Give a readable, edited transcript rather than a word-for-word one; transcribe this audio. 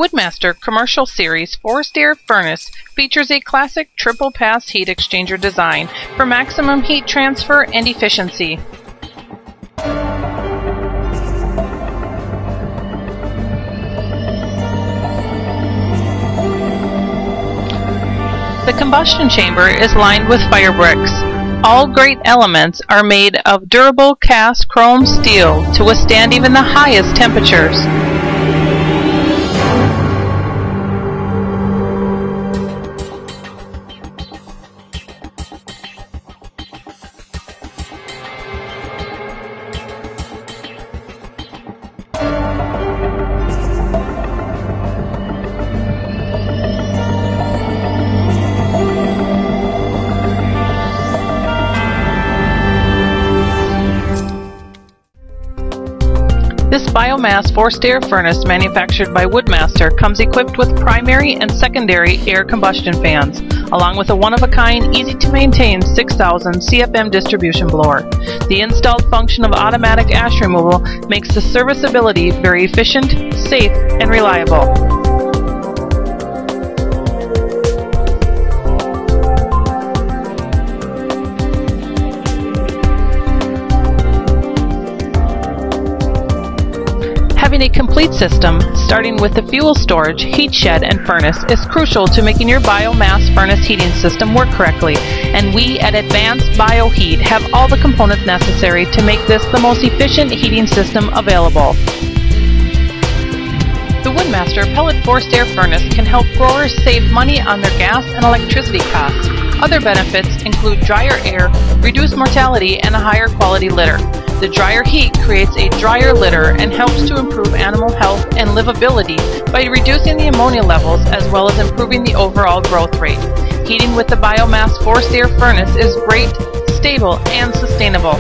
Woodmaster Commercial Series forced air furnace features a classic triple pass heat exchanger design for maximum heat transfer and efficiency. The combustion chamber is lined with fire bricks. All great elements are made of durable cast chrome steel to withstand even the highest temperatures. This biomass forced air furnace manufactured by Woodmaster comes equipped with primary and secondary air combustion fans, along with a one-of-a-kind, easy-to-maintain 6,000 CFM distribution blower. The installed function of automatic ash removal makes the serviceability very efficient, safe, and reliable. Having a complete system, starting with the fuel storage, heat shed, and furnace, is crucial to making your biomass furnace heating system work correctly, and we at Advanced BioHeat have all the components necessary to make this the most efficient heating system available. The Woodmaster Pellet Forced Air Furnace can help growers save money on their gas and electricity costs. Other benefits include drier air, reduced mortality, and a higher quality litter. The drier heat creates a drier litter and helps to improve animal health and livability by reducing the ammonia levels as well as improving the overall growth rate. Heating with the biomass forced air furnace is great, stable, and sustainable.